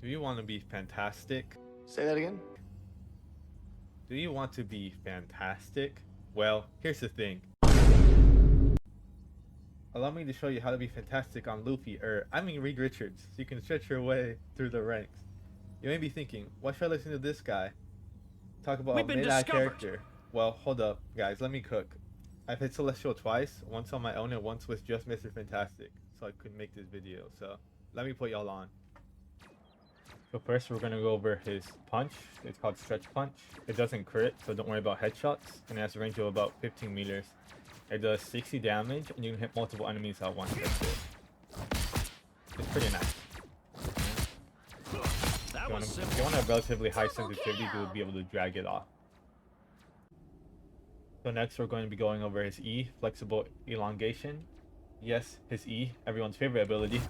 Do you want to be fantastic? Say that again? Do you want to be fantastic? Well, here's the thing. Allow me to show you how to be fantastic on Luffy, Reed Richards, so you can stretch your way through the ranks. You may be thinking, why should I listen to this guy talk about a mid-eye character? Well, hold up, guys, let me cook. I've hit Celestial twice, once on my own and once with just Mr. Fantastic, so I could make this video, so let me put y'all on. So first we're gonna go over his punch. It's called Stretch Punch. It doesn't crit, so don't worry about headshots, and it has a range of about 15 meters. It does 60 damage, and you can hit multiple enemies at once. It's pretty nice. If you want a relatively high sensitivity, you'll be able to drag it off. So next we're going to be going over his E, Flexible Elongation. Yes, his E, everyone's favorite ability.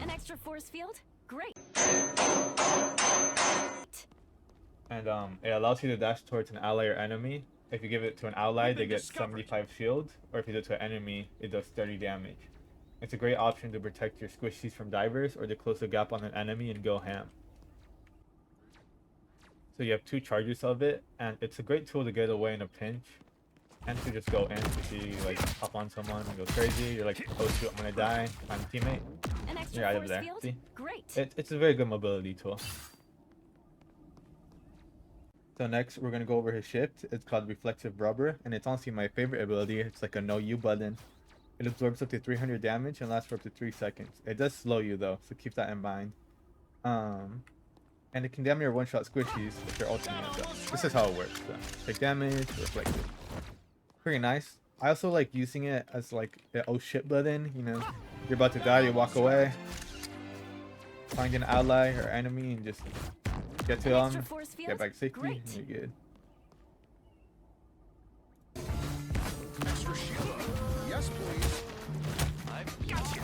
An extra force field? Great. And it allows you to dash towards an ally or enemy. If you give it to an ally, they get 75 shield, or if you do it to an enemy, it does 30 damage. It's a great option to protect your squishies from divers, or to close the gap on an enemy and go ham. So you have 2 charges of it, and it's a great tool to get away in a pinch, and to just go in if you like hop on someone and go crazy. You're like, oh shoot, I'm gonna die. Find a teammate. An extra You're right over force there. field? See? Great. It's a very good mobility tool. So next we're gonna go over his shift. It's called Reflexive Rubber, and it's honestly my favorite ability. It's like a no U button. It absorbs up to 300 damage and lasts for up to 3 seconds. It does slow you though, so keep that in mind. And it can damn near one-shot squishies with your ultimate. So this is how it works. So take damage, reflective. Pretty nice. I also like using it as like the oh shit button. You know, you're about to die, you walk away, find an ally or enemy, and just get to them, get back safely, and you're good. Extra shield. Yes, please. I've got you.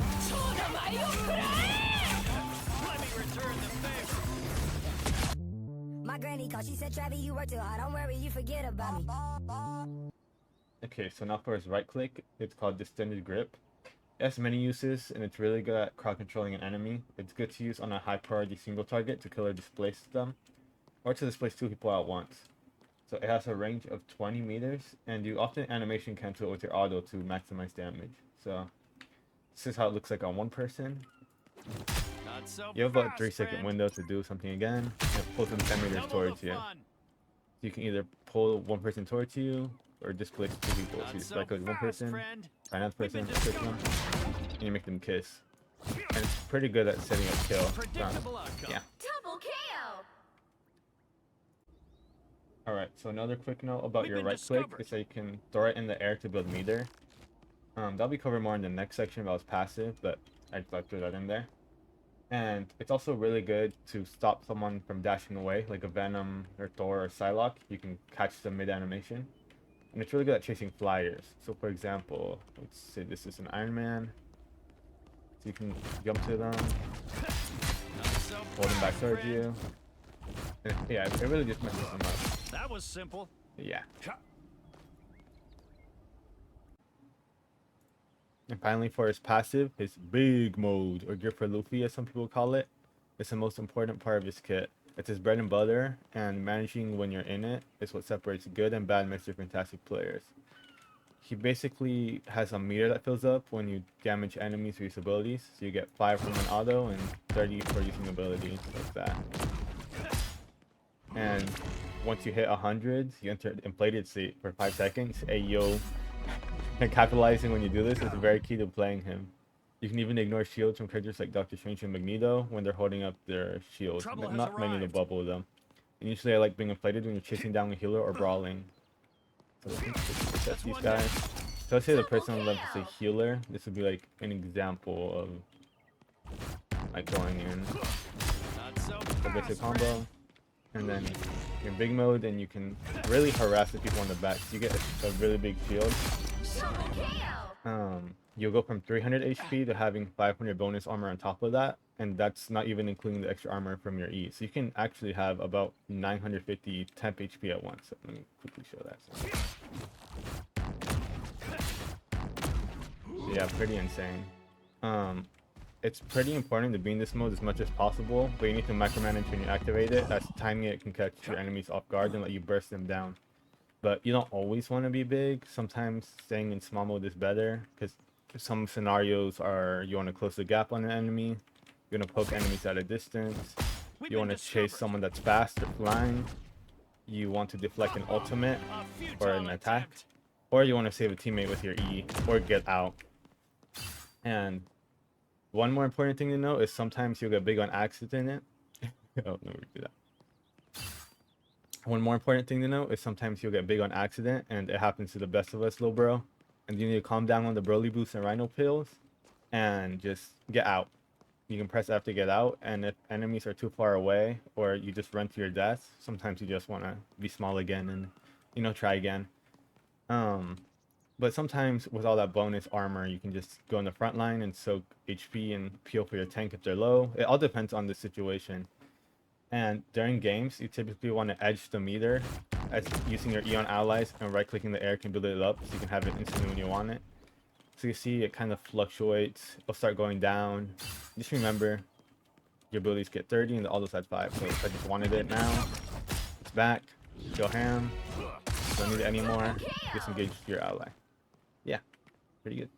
Let me return the favor. My granny called, she said, Travis, you work too hard. Don't worry, you forget about me. Okay, so now for his right click, it's called Distended Grip. It has many uses, and it's really good at crowd controlling an enemy. It's good to use on a high priority single target to kill or displace them, or to displace 2 people at once. So it has a range of 20 meters, and you often animation cancel it with your auto to maximize damage. So this is how it looks like on one person. Not so You have about a fast, 3-second friend. window to do something again, and it pulls them 10 meters Double towards the you. fun. You can either pull one person towards you, or displace 2 people. So Not you just so like one fast, person, friend. another We've person, been push them, and you make them kiss. And it's pretty good at setting up kill. Predictable outcome. Yeah. Double KO. Alright, so another quick note about We've your been right click discovered. is that you can throw it in the air to build meter. That'll be covered more in the next section about his passive, but I just threw that in there. And it's also really good to stop someone from dashing away, like a Venom or Thor or Psylocke. You can catch them mid-animation. And it's really good at chasing flyers. So for example, let's say this is an Iron Man. So you can jump to them, Not so hold them back fast, towards friend. you. And yeah, it really just messes them up. That was simple. Yeah. And finally, for his passive, his big mode, or gear for Luffy as some people call it, is the most important part of his kit. It's his bread and butter, and managing when you're in it is what separates good and bad Mr. Fantastic players. He basically has a meter that fills up when you damage enemies with his abilities, so you get 5 from an auto and 30 for using abilities, like that. And once you hit 100, you enter inflated state for 5 seconds. Hey yo. And capitalizing when you do this is very key to playing him. You can even ignore shields from characters like Doctor Strange and Magneto when they're holding up their shields, Trouble but has not many to arrived. bubble them. And usually I like being inflated when you're chasing down a healer or brawling. So I think this sets these guys. So let's say the person on the left is a healer. This would be like an example of like going in. Not so So basic fast, combo. friend. And then you're in big mode, and you can really harass the people on the back. So you get a really big shield. You'll go from 300 HP to having 500 bonus armor on top of that, and that's not even including the extra armor from your E. So you can actually have about 950 temp HP at once. Let me quickly show that. So yeah, pretty insane. it's pretty important to be in this mode as much as possible, but you need to micromanage when you activate it, as timing it can catch your enemies off guard and let you burst them down. But you don't always want to be big. Sometimes staying in small mode is better, because some scenarios are you want to close the gap on an enemy, you want to poke enemies at a distance, you want to chase someone that's fast or flying, you want to deflect an ultimate or an attack, or you want to save a teammate with your E or get out. And one more important thing to know is sometimes you'll get big on accident. Oh, no, we do that. One more important thing to know is sometimes you'll get big on accident, and it happens to the best of us, little bro. And you need to calm down on the Broly boost and Rhino pills, and just get out. You can press F to get out, and if enemies are too far away, or you just run to your death, sometimes you just want to be small again and, you know, try again. But sometimes with all that bonus armor, you can just go in the front line and soak HP and peel for your tank if they're low. It all depends on the situation. And during games, you typically want to edge the meter as using your E on allies, and right-clicking the air can build it up so you can have it instantly when you want it. So you see it kind of fluctuates. It'll start going down. Just remember, your abilities get 30 and the autos at 5. So if I just wanted it now, it's back. Go ham. Don't need it anymore. Disengage your ally. Yeah, pretty good.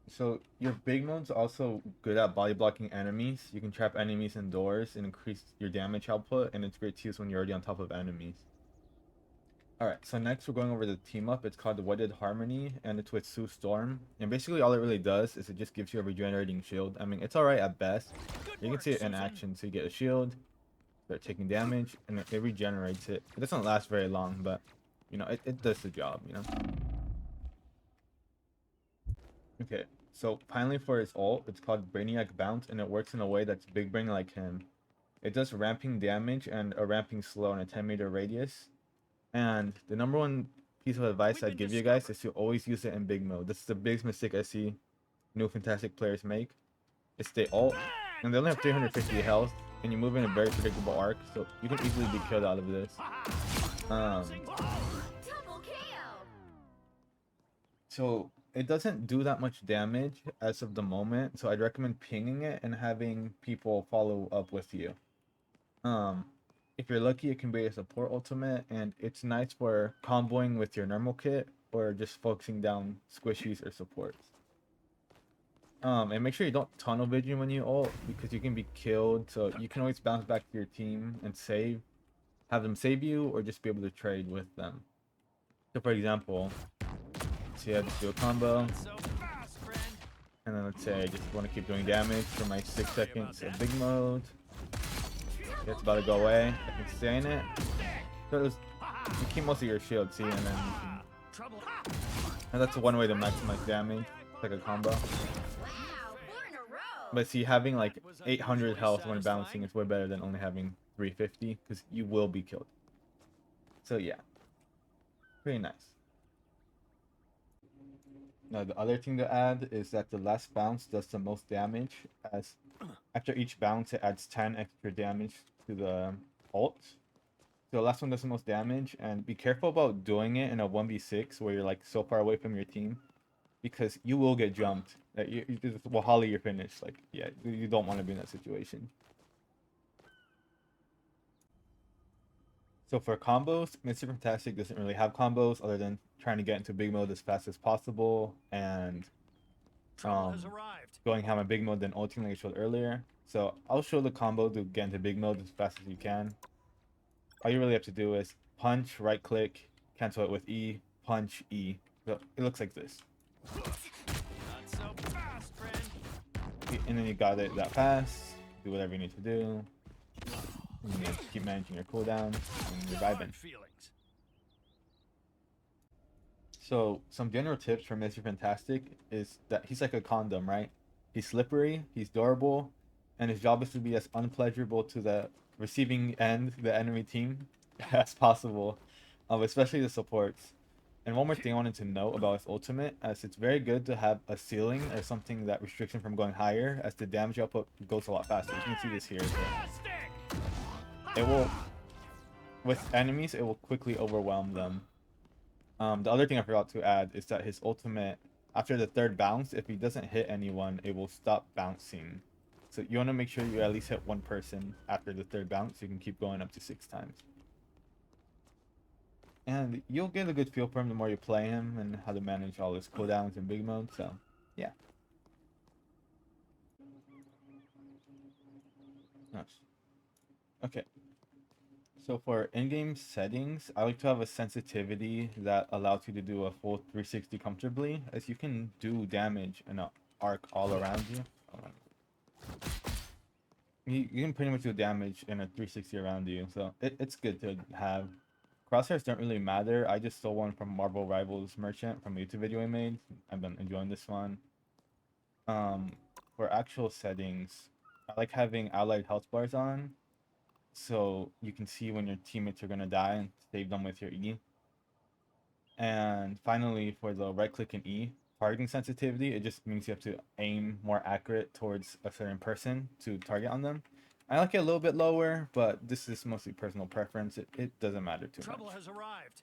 So your big mode's also good at body blocking enemies. You can trap enemies indoors and increase your damage output, and it's great to use when you're already on top of enemies. Alright, so next we're going over the team up. It's called the Wedded Harmony, and it's with Sue Storm. And basically all it really does is it just gives you a regenerating shield. I mean, it's alright at best. You can see it in action. So you get a shield, start taking damage, and it regenerates it. It doesn't last very long, but, you know, it does the job, you know? Okay. So finally for his ult, it's called Brainiac Bounce, and it works in a way that's big brain like him. It does ramping damage and a ramping slow in a 10-meter radius. And the number one piece of advice I'd give you guys is to always use it in big mode. This is the biggest mistake I see new Fantastic players make. It's they ult, and they only have 350 health, and you move in a very predictable arc, so you can easily be killed out of this. So it doesn't do that much damage as of the moment, so I'd recommend pinging it and having people follow up with you. If you're lucky, it can be a support ultimate, and it's nice for comboing with your normal kit or just focusing down squishies or supports. And make sure you don't tunnel vision when you ult, because you can be killed, so you can always bounce back to your team and have them save you, or just be able to trade with them. So for example, see, I just do a combo, and then let's say I just want to keep doing damage for my 6 seconds of big mode. It's about to go away. I can stay in it. So you keep most of your shield, see, and then you can... And that's one way to maximize damage. It's like a combo. But see, having like 800 health when bouncing is way better than only having 350, because you will be killed. So yeah, pretty nice. Now the other thing to add is that the last bounce does the most damage, as after each bounce it adds 10 extra damage to the ult. So the last one does the most damage, and be careful about doing it in a 1v6 where you're like so far away from your team, because you will get jumped. You just will holly your finish. Like, yeah, you don't want to be in that situation. So for combos, Mr. Fantastic doesn't really have combos other than trying to get into big mode as fast as possible and going ham in big mode, then ulting like I showed earlier. So I'll show the combo to get into big mode as fast as you can. All you really have to do is punch, right click, cancel it with E, punch, E. So it looks like this. Not so fast, friend. And then you got it that fast. Do whatever you need to do. And you need to keep managing your cooldown and reviving. So some general tips for Mr. Fantastic is that he's like a condom, right? He's slippery, he's durable, and his job is to be as unpleasurable to the receiving end, the enemy team, as possible, especially the supports. And one more thing I wanted to note about his ultimate, as it's very good to have a ceiling or something that restricts him from going higher, as the damage output goes a lot faster. You can see this here. So it will, with enemies, it will quickly overwhelm them. The other thing I forgot to add is that his ultimate, after the third bounce, if he doesn't hit anyone, it will stop bouncing. So you want to make sure you at least hit one person after the third bounce. You can keep going up to 6 times. And you'll get a good feel for him the more you play him and how to manage all his cooldowns in big mode. So, yeah. Nice. Okay. So for in-game settings, I like to have a sensitivity that allows you to do a full 360 comfortably, as you can do damage in an arc all around you. You can pretty much do damage in a 360 around you, so it's good to have. Crosshairs don't really matter. I just stole one from Marvel Rivals Merchant from a YouTube video I made. I've been enjoying this one. For actual settings, I like having allied health bars on, so you can see when your teammates are gonna die and save them with your E. And finally, for the right click and E targeting sensitivity, it just means you have to aim more accurate towards a certain person to target on them. I like it a little bit lower, but this is mostly personal preference. It doesn't matter too much. Trouble has arrived.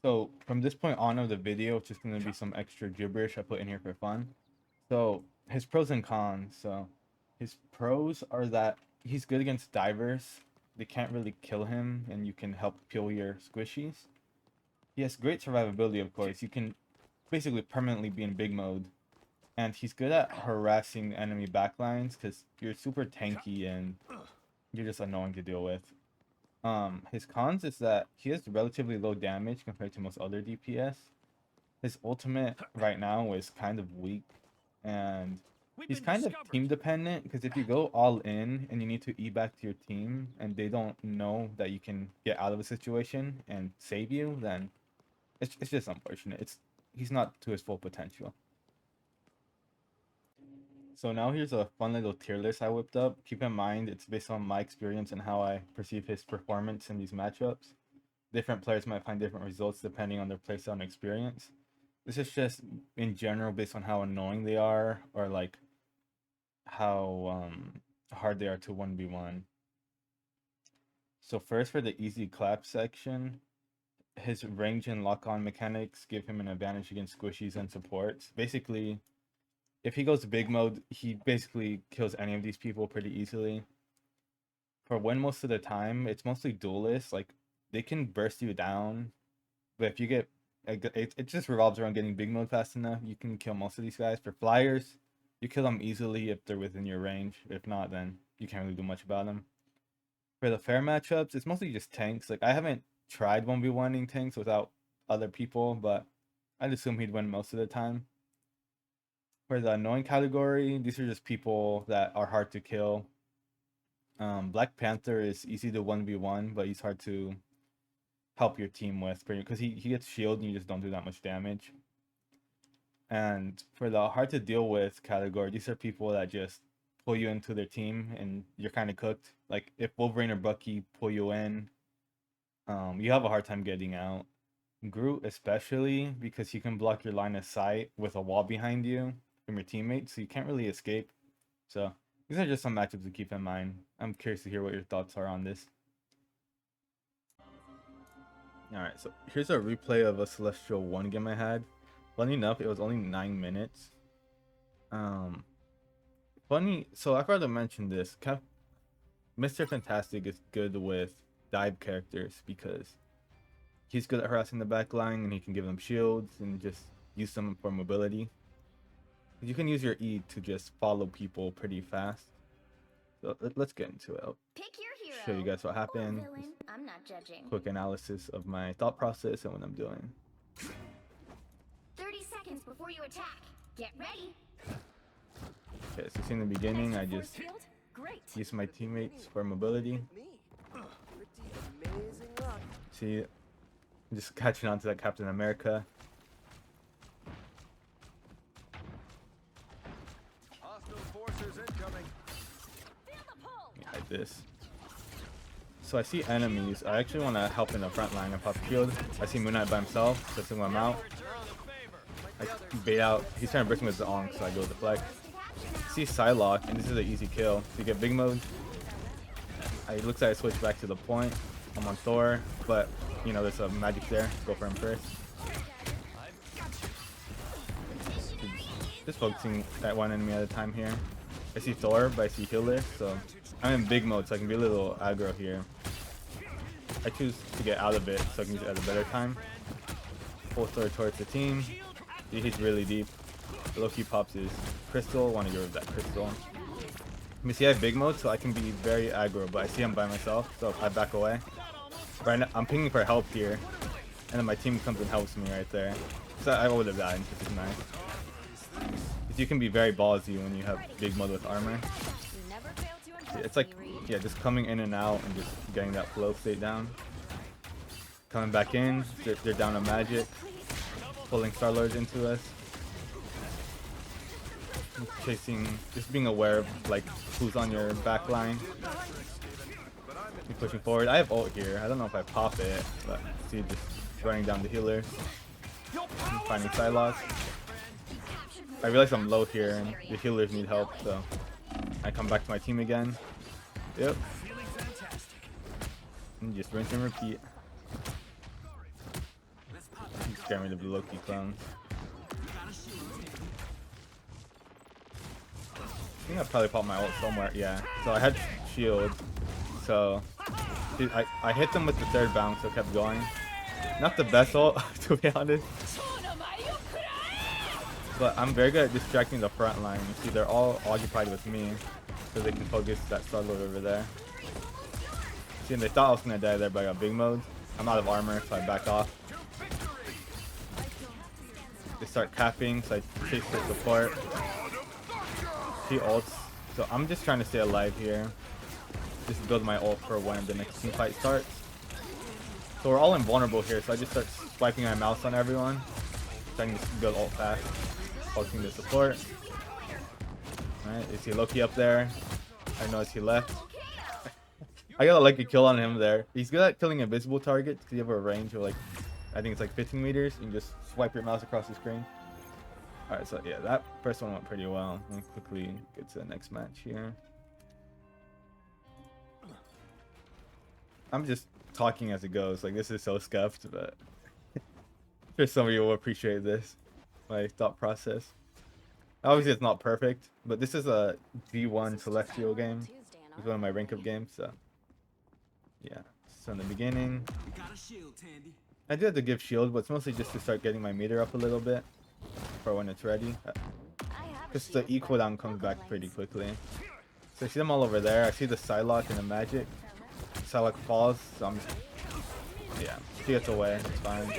So from this point on of the video, it's just going to be some extra gibberish I put in here for fun. So his pros and cons. So his pros are that he's good against divers. They can't really kill him, and you can help peel your squishies. He has great survivability, of course. You can basically permanently be in big mode. And he's good at harassing enemy backlines because you're super tanky and you're just annoying to deal with. His cons is that he has relatively low damage compared to most other DPS. His ultimate right now is kind of weak, and he's kind of team dependent, because if you go all in and you need to E back to your team and they don't know that you can get out of a situation and save you, then it's just unfortunate. He's not to his full potential. So now here's a fun little tier list I whipped up. Keep in mind, it's based on my experience and how I perceive his performance in these matchups. Different players might find different results depending on their playstyle and experience. This is just in general based on how annoying they are, or like how hard they are to 1v1. So first, for the easy clap section, his range and lock-on mechanics give him an advantage against squishies and supports. Basically, if he goes big mode, he basically kills any of these people pretty easily. For win most of the time, it's mostly duelists. Like, they can burst you down, but if you get... It just revolves around getting big mode fast enough. You can kill most of these guys. For flyers, you kill them easily if they're within your range. If not, then you can't really do much about them. For the fair matchups, it's mostly just tanks. Like, I haven't tried 1v1ing tanks without other people, but I'd assume he'd win most of the time. For the annoying category, these are just people that are hard to kill. Black Panther is easy to 1v1, but he's hard to help your team with, because he gets shield and you just don't do that much damage. And for the hard to deal with category, these are people that just pull you into their team and you're kind of cooked. Like if Wolverine or Bucky pull you in, you have a hard time getting out. Groot especially, because he can block your line of sight with a wall behind you from your teammates, so you can't really escape. So these are just some matchups to keep in mind. I'm curious to hear what your thoughts are on this. Alright, so here's a replay of a Celestial 1 game I had. Funny enough, it was only 9 minutes. So I forgot to mention this. Mr. Fantastic is good with dive characters because he's good at harassing the backline and he can give them shields and just use them for mobility. You can use your E to just follow people pretty fast. So let's get into it. I'll Pick your hero. show you guys what happened. Villain. I'm not judging. Quick analysis of my thought process and what I'm doing. 30 seconds before you attack. Get ready. Okay, so in the beginning, I Extra just force field? Great. use my teammates for mobility. Pretty amazing luck. See, I'm just catching on to that Captain America. Hostile forces incoming. Feel the pull. Let me hide this. So I see enemies. I actually want to help in the front line and pop shield. I see Moon Knight by himself, so I single him out. I bait out. He's trying to break me with the Onk, so I go deflect. I see Psylocke, and this is an easy kill. So you get big mode. It looks like I switch back to the point. I'm on Thor, but you know there's a magic there. Go for him first. Just focusing at one enemy at a time here. I see Thor, but I see healer, so I'm in big mode, so I can be a little aggro here. I choose to get out of it, so I can use it at a better time. Pull Thor towards the team. He's really deep. Loki pops his crystal. Want to get rid of that crystal. Let me see, I have big mode, so I can be very aggro, but I see him by myself, so I back away. Right now, I'm pinging for help here, and then my team comes and helps me right there. So I would have died, which is nice. You can be very ballsy when you have big mode with armor. It's like, yeah, just coming in and out and just getting that flow state down. Coming back in, they're down a magic. Pulling Star-Lord into us. Chasing, just being aware of like who's on your back line. Keep pushing forward. I have ult here. I don't know if I pop it, but see just running down the healer. I'm finding Psylocke. I realize I'm low here and the healers need help, so I come back to my team again. Yep. And just rinse and repeat. Just get rid of the Loki clones. I think I probably popped my ult somewhere. Yeah. So I had shield. So dude, I hit them with the third bounce, so I kept going. Not the best ult, to be honest. But I'm very good at distracting the front line. You see, they're all occupied with me, so they can focus that Star-Lord over there. See, and they thought I was gonna die there, but I got big mode. I'm out of armor, so I back off. They start capping, so I chase their support. He ults, so I'm just trying to stay alive here. Just build my ult for when the next team fight starts. So we're all invulnerable here, so I just start swiping my mouse on everyone, so I can just build ult fast. Focusing the support. Alright, you see Loki up there. I noticed he left. I got a lucky kill on him there. He's good at killing invisible targets because you have a range of like, I think it's like 15 meters. You can just swipe your mouse across the screen. Alright, so yeah, that first one went pretty well. Let me quickly get to the next match here. I'm just talking as it goes. Like, this is so scuffed, but I'm sure some of you will appreciate this. My thought process. Obviously it's not perfect, but this is a G1 Celestial game. It's one of my rank up games, so yeah. So in the beginning, I do have to give shield, but it's mostly just to start getting my meter up a little bit for when it's ready. Just the E cooldown comes back pretty quickly. So I see them all over there. I see the Psylocke and the magic. Psylocke falls, so I'm just, yeah, she gets away, it's fine.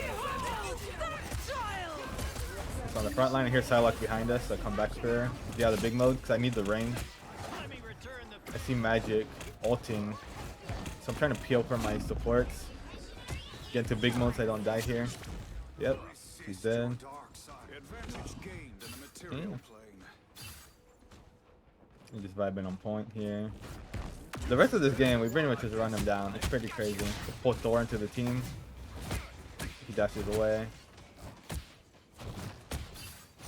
So on the front line, I hear Psylocke behind us, so I come back to her. Get out of big mode, because I need the range. I see magic ulting, so I'm trying to peel for my supports. Get into big mode so I don't die here. Yep, she's dead. I'm just vibing on point here. The rest of this game, we pretty much just run him down. It's pretty crazy. Just pull Thor into the team. He dashes away.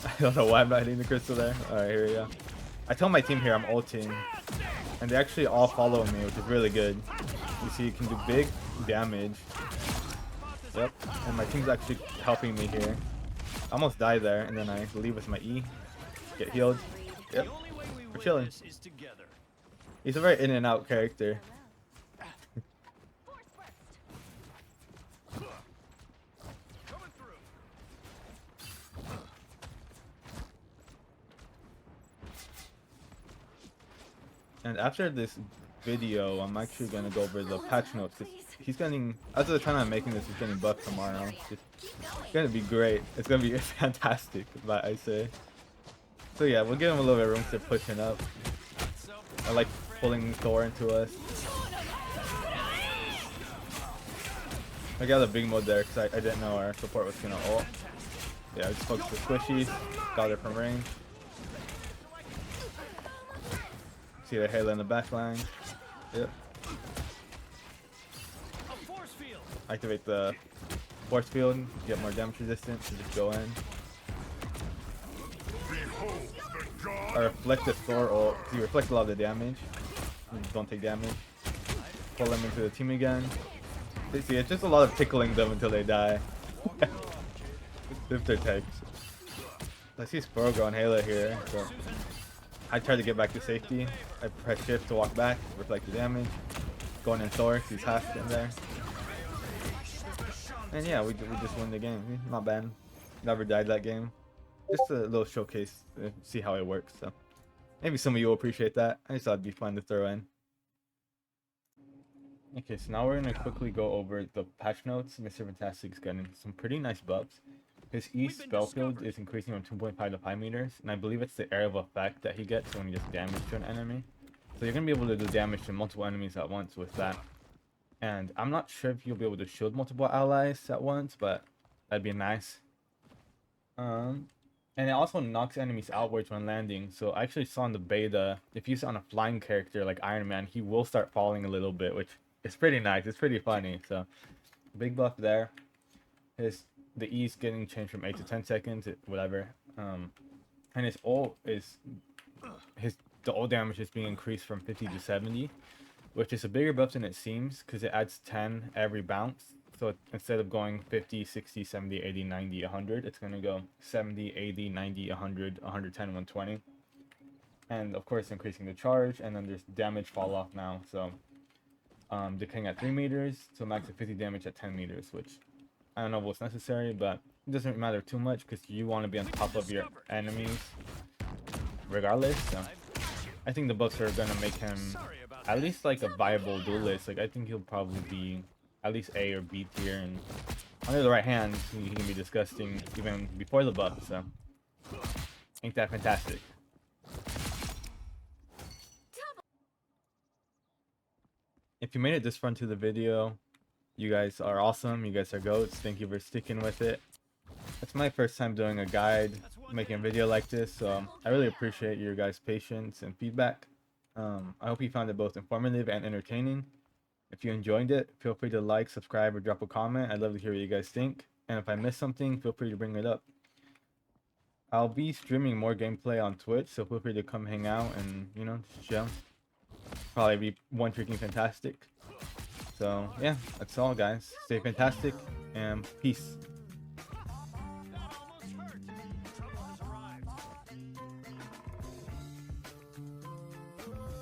I don't know why I'm not hitting the crystal there. Alright, here we go. I tell my team here I'm ulting, and they actually all follow me, which is really good. You see, you can do big damage. Yep, and my team's actually helping me here. I almost die there, and then I leave with my E. Get healed. Yep, we're chilling. He's a very in and out character. And after this video, I'm actually gonna go over the patch notes, because he's getting, as of the time I'm making this, he's getting buffed tomorrow. It's gonna be great. It's gonna be fantastic, but I say. So yeah, we'll give him a little bit of room to pushing up. I like pulling Thor into us. I got a big mode there because I didn't know our support was gonna ult. Yeah, I just focused the squishies, got it from range. See the Halo in the back line. Yep. activate the force field, get more damage resistance, and just go in. I reflect the Thor ult, so you reflect a lot of the damage. And don't take damage. Pull them into the team again. See, it's just a lot of tickling them until they die. If they're tagged. I see Spurgo and Halo here, so I try to get back to safety. I press shift to walk back, reflect the damage. Going in Thor, he's half in there. And yeah, we just won the game. Not bad. Never died that game. Just a little showcase to see how it works. So maybe some of you will appreciate that. I just thought it'd be fun to throw in. Okay, so now we're gonna quickly go over the patch notes. Mr. Fantastic's getting some pretty nice buffs. His E spell field is increasing from 2.5 to 5 meters, and I believe it's the area of effect that he gets when he does damage to an enemy. So you're gonna be able to do damage to multiple enemies at once with that. And I'm not sure if you'll be able to shield multiple allies at once, but that'd be nice. And it also knocks enemies outwards when landing. So I actually saw in the beta, if you saw on a flying character like Iron Man, he will start falling a little bit, which is pretty nice. It's pretty funny. So big buff there. The E is getting changed from 8 to 10 seconds, whatever. And his ult is the ult damage is being increased from 50 to 70, which is a bigger buff than it seems because it adds 10 every bounce. So instead of going 50, 60, 70, 80, 90, 100, it's going to go 70, 80, 90, 100, 110, 120. And of course increasing the charge, and then there's damage fall off now. So decaying at 3 meters, so max of 50 damage at 10 meters, which I don't know what's necessary, but it doesn't matter too much because you want to be on top of your enemies regardless. So I think the buffs are going to make him at least like a viable duelist. Like I think he'll probably be at least A or B tier, and under the right hand he can be disgusting even before the buff. So ain't that fantastic? If you made it this far into the video, you guys are awesome. You guys are goats. Thank you for sticking with it. It's my first time doing a guide, making a video like this, so I really appreciate your guys' patience and feedback. I hope you found it both informative and entertaining. If you enjoyed it, feel free to like, subscribe, or drop a comment. I'd love to hear what you guys think. And if I missed something, feel free to bring it up. I'll be streaming more gameplay on Twitch, so feel free to come hang out and, you know, just chill. Probably be one freaking fantastic. So yeah, that's all guys. Stay fantastic and peace.